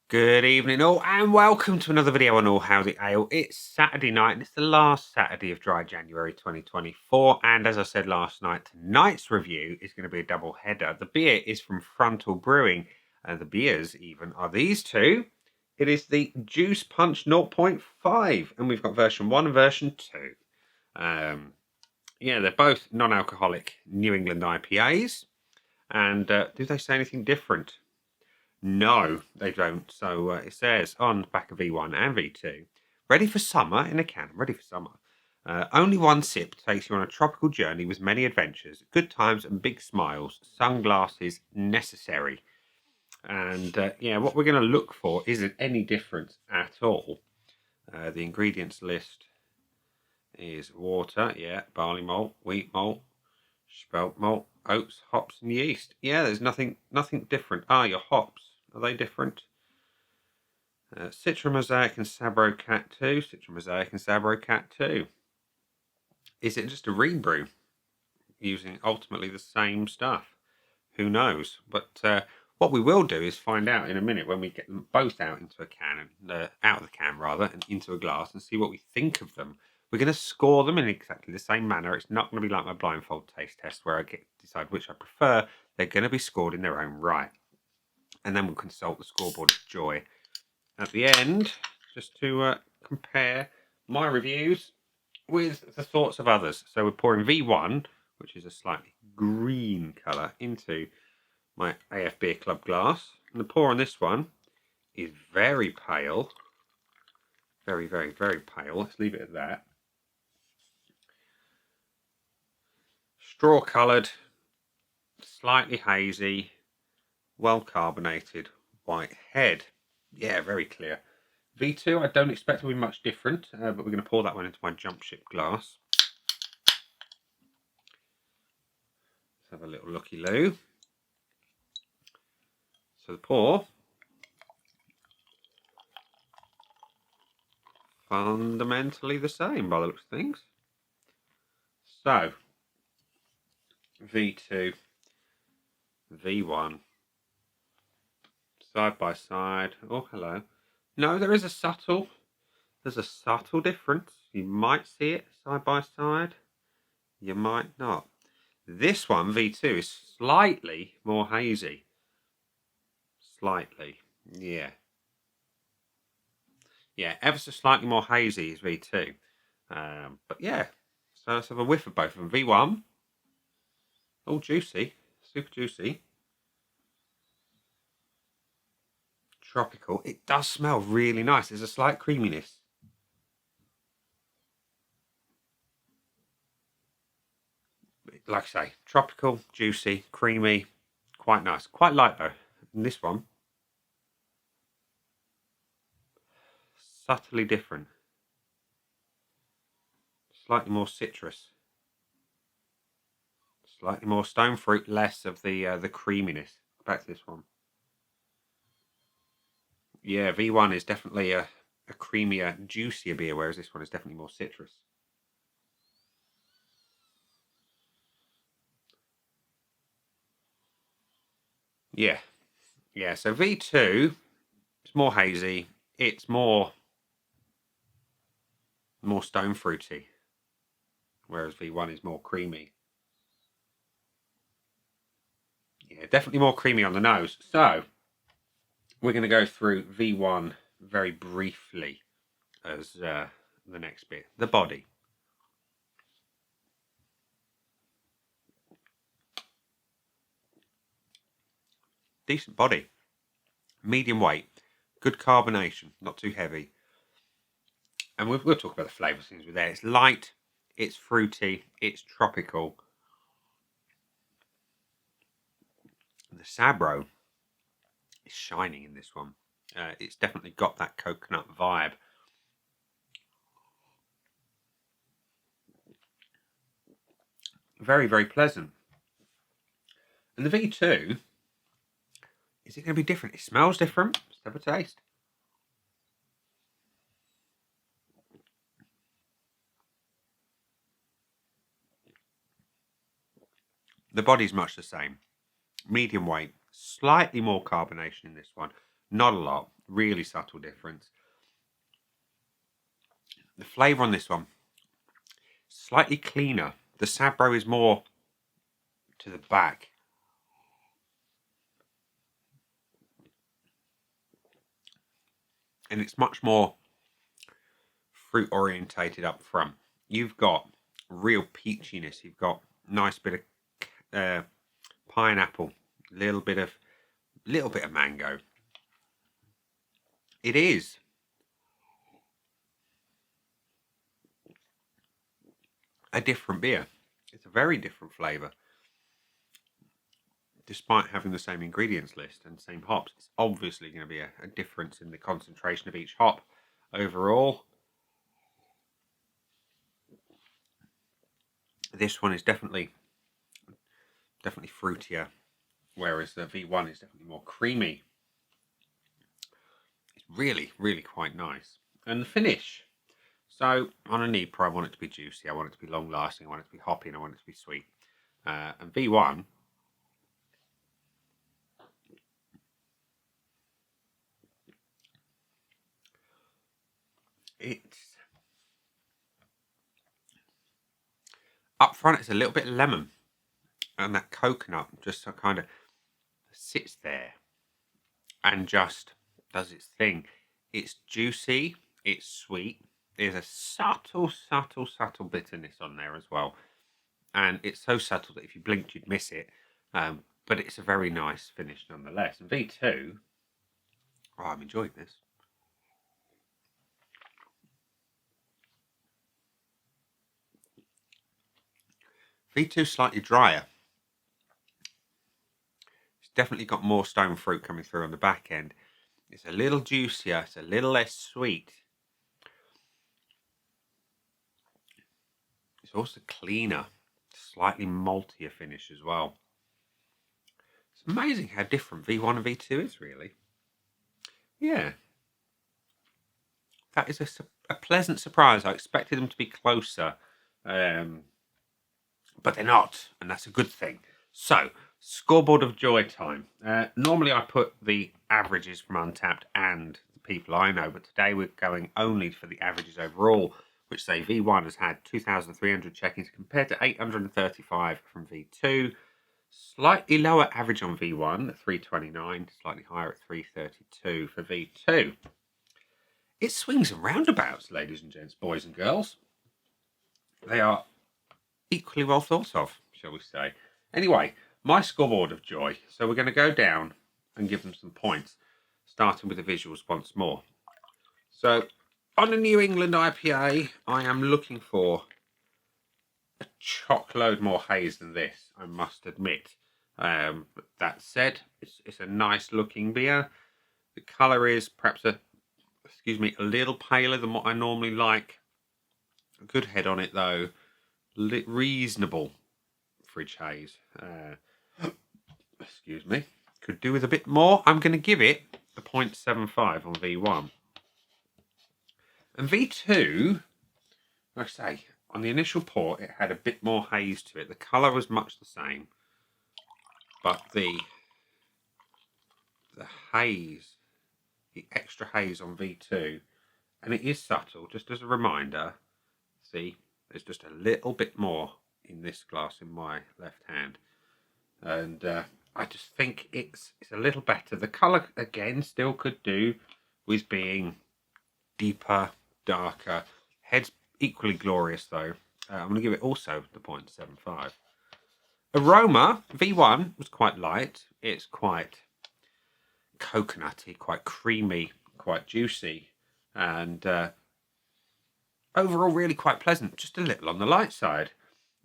Good evening all and welcome to another video on All Howdy Ale. It's Saturday night and it's the last Saturday of dry January 2024, and as I said last night, tonight's review is going to be a double header. The beer is from Frontaal Brewing and the beers even are these two. It is the Juice Punch 0.5 and we've got version 1 and version 2. Yeah, they're both non-alcoholic New England IPAs, and do they say anything different? No, they don't. So it says on the back of V1 and V2, ready for summer in a can. Ready for summer. Only one sip takes you on a tropical journey with many adventures, good times and big smiles. Sunglasses necessary. And yeah, what we're going to look for isn't any difference at all. The ingredients list is water, yeah, barley malt, wheat malt, spelt malt, oats, hops, and yeast. Yeah, there's nothing different. Your hops, are they different? Citra Mosaic and Sabro Cat 2. Citra Mosaic and Sabro Cat 2. Is it just a rebrew using ultimately the same stuff? Who knows? But what we will do is find out in a minute when we get them both out into a can, and out of the can rather, and into a glass, and see what we think of them. We're going to score them in exactly the same manner. It's not going to be like my blindfold taste test where I get to decide which I prefer. They're going to be scored in their own right. And then we'll consult the scoreboard of joy at the end, just to compare my reviews with the thoughts of others. So we're pouring V1, which is a slightly green colour, into my AF Beer Club glass. And the pour on this one is very pale. Very, very, very pale. Let's leave it at that. Straw coloured, slightly hazy, well carbonated, white head. Yeah, very clear. V2, I don't expect to be much different, but we're going to pour that one into my jump ship glass. Let's have a little looky-loo. So the pour, fundamentally the same by the looks of things. So, V2, V1, side by side. Oh, hello. No, there's a subtle difference. You might see it side by side. You might not. This one, V2, is slightly more hazy. Slightly, yeah. Yeah, ever so slightly more hazy is V2. But yeah, so let's have a whiff of both of them. V1, all juicy, super juicy. Tropical. It does smell really nice. There's a slight creaminess. Like I say, tropical, juicy, creamy, quite nice. Quite light though. And this one, subtly different. Slightly more citrus. Slightly more stone fruit, less of the creaminess. Back to this one. Yeah, V1 is definitely a creamier, juicier beer, whereas this one is definitely more citrus. Yeah, yeah. So V2, it's more hazy. It's more stone fruity, whereas V1 is more creamy. Yeah, definitely more creamy on the nose. So we're going to go through V1 very briefly as the next bit. The body. Decent body. Medium weight. Good carbonation. Not too heavy. And we'll talk about the flavour things with there. It's light. It's fruity. It's tropical. The Sabro is shining in this one. It's definitely got that coconut vibe. Very, very pleasant. And the V2, is it going to be different? It smells different. Let's have a taste. The body's much the same. Medium weight. Slightly more carbonation in this one. Not a lot. Really subtle difference. The flavour on this one, slightly cleaner. The Sabro is more to the back. And it's much more fruit orientated up front. You've got real peachiness. You've got nice bit of pineapple, little bit of mango. It is a different beer. It's a very different flavour. Despite having the same ingredients list and same hops, it's obviously going to be a difference in the concentration of each hop overall. This one is definitely fruitier, whereas the V1 is definitely more creamy. It's really, really quite nice. And the finish. So on a NEIPA, I want it to be juicy, I want it to be long lasting, I want it to be hoppy, and I want it to be sweet. And V1, it's up front, it's a little bit lemon, and that coconut just kind of sits there and just does its thing. It's juicy, it's sweet. There's a subtle bitterness on there as well, and it's so subtle that if you blinked you'd miss it. But it's a very nice finish nonetheless. And V2, oh, I'm enjoying this. V2 slightly drier. It's definitely got more stone fruit coming through on the back end. It's a little juicier, it's a little less sweet. It's also cleaner, slightly maltier finish as well. It's amazing how different V1 and V2 is, really. Yeah. That is a pleasant surprise. I expected them to be closer, but they're not, and that's a good thing. So, scoreboard of joy time. Normally I put the averages from Untapped and the people I know, but today we're going only for the averages overall, which say V1 has had 2,300 check-ins compared to 835 from V2. Slightly lower average on V1 at 329, slightly higher at 332 for V2. It swings and roundabouts, ladies and gents, boys and girls. They are equally well thought of, shall we say. Anyway, my scoreboard of joy. So we're going to go down and give them some points, starting with the visuals once more. So on a New England IPA, I am looking for a chock-load more haze than this, I must admit. But that said, it's a nice looking beer. The colour is perhaps a little paler than what I normally like. A good head on it though. Reasonable fridge haze. Could do with a bit more. I'm going to give it a 0.75 on V1. And V2, like I say, on the initial pour, it had a bit more haze to it. The colour was much the same, but the haze, the extra haze on V2, and it is subtle, just as a reminder, see, there's just a little bit more in this glass in my left hand. And I just think it's a little better. The colour, again, still could do with being deeper, darker. Head's equally glorious, though. I'm going to give it also the 0.75. Aroma, V1 was quite light. It's quite coconutty, quite creamy, quite juicy. And overall really quite pleasant, just a little on the light side.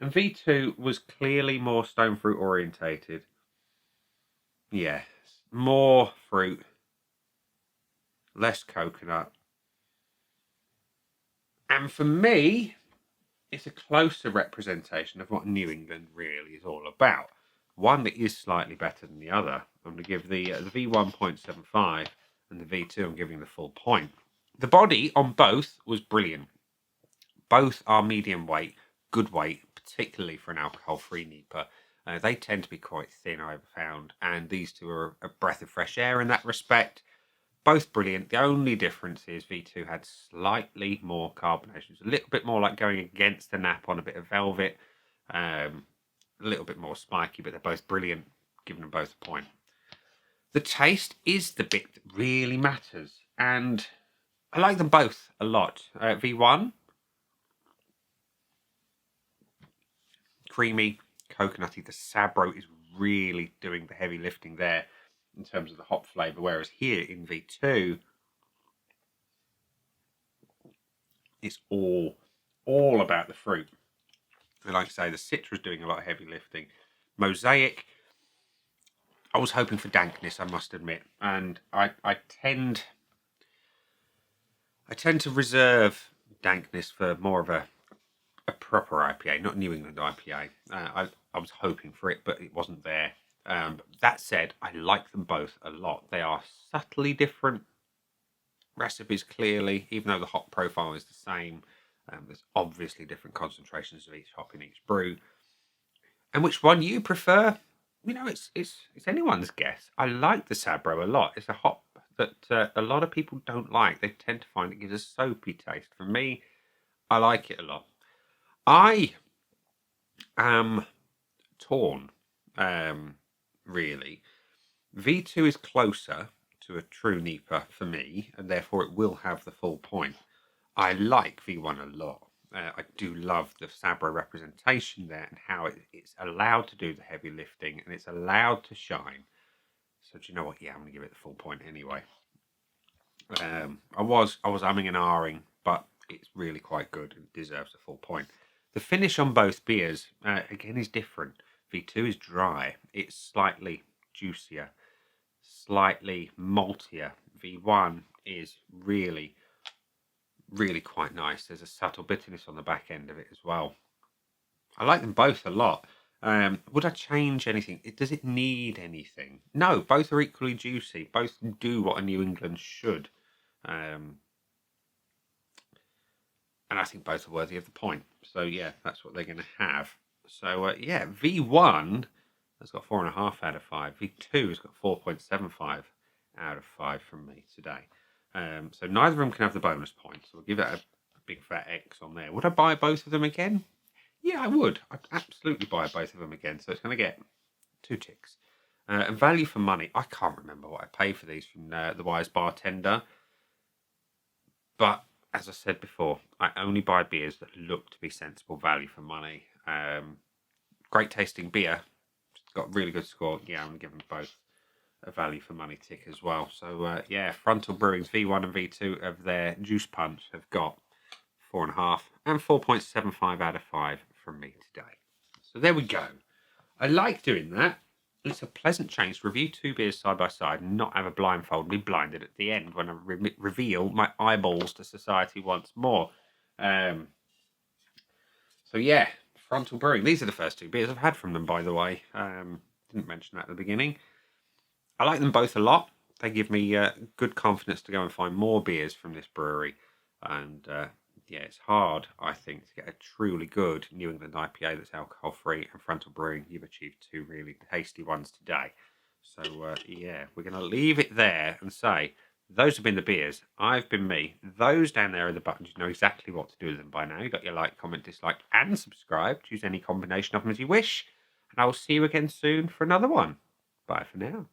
And V2 was clearly more stone fruit orientated. Yeah, more fruit, less coconut. And for me, it's a closer representation of what New England really is all about. One that is slightly better than the other. I'm going to give the V1 0.75 and the V2 I'm giving the full point. The body on both was brilliant. Both are medium weight, good weight, particularly for an alcohol-free NEIPA. They tend to be quite thin, I've found, and these two are a breath of fresh air in that respect. both brilliant. The only difference is V2 had slightly more carbonation. It's a little bit more like going against the nap on a bit of velvet. A little bit more spiky, but they're both brilliant, giving them both a point. The taste is the bit that really matters, and I like them both a lot. V1, creamy, coconutty. The Sabro is really doing the heavy lifting there in terms of the hop flavour, whereas here in V2, it's all about the fruit. And like I say, the Citra's doing a lot of heavy lifting. Mosaic, I was hoping for dankness, I must admit, and I tend to reserve dankness for more of a proper IPA, not New England IPA. I was hoping for it, but it wasn't there. That said, I like them both a lot. They are subtly different recipes, clearly, even though the hop profile is the same. There's obviously different concentrations of each hop in each brew. And which one you prefer? You know, it's anyone's guess. I like the Sabro a lot. It's a hop that a lot of people don't like. They tend to find it gives a soapy taste. For me, I like it a lot. I am torn, really. V2 is closer to a true NEIPA for me, and therefore it will have the full point. I like V1 a lot. I do love the Sabro representation there and how it's allowed to do the heavy lifting and it's allowed to shine. So do you know what? Yeah, I'm going to give it the full point anyway. I was umming and ahhing, but it's really quite good and deserves a full point. The finish on both beers, again, is different. V2 is dry. It's slightly juicier, slightly maltier. V1 is really quite nice. There's a subtle bitterness on the back end of it as well. I like them both a lot. Would I change anything? Does it need anything? No, both are equally juicy. Both do what a New England should. And I think both are worthy of the point. So yeah, that's what they're going to have. So yeah, V1 has got 4.5 out of 5. V2 has got 4.75 out of 5 from me today. So neither of them can have the bonus points. So we'll give that a big fat X on there. Would I buy both of them again? Yeah, I would. I'd absolutely buy both of them again. So it's going to get 2 ticks. And value for money. I can't remember what I paid for these from the Wise Bartender. But as I said before, I only buy beers that look to be sensible value for money. Great tasting beer. Got really good score. Yeah, I'm giving both a value for money tick as well. So yeah, Frontaal Brewing's V1 and V2 of their Juice Punch have got 4.5 and 4.75 out of 5 from me today. So there we go. I like doing that. It's a pleasant change to review 2 beers side by side and not have a blindfold and be blinded at the end when I reveal my eyeballs to society once more. So yeah, Frontaal Brewing. These are the first 2 beers I've had from them, by the way. Didn't mention that at the beginning. I like them both a lot. They give me good confidence to go and find more beers from this brewery. And yeah, it's hard, I think, to get a truly good New England IPA that's alcohol-free. And Frontaal Brewing, you've achieved 2 really tasty ones today. So yeah, we're going to leave it there and say, those have been the beers. I've been me. Those down there are the buttons. You know exactly what to do with them by now. You've got your like, comment, dislike, and subscribe. Choose any combination of them as you wish. And I will see you again soon for another one. Bye for now.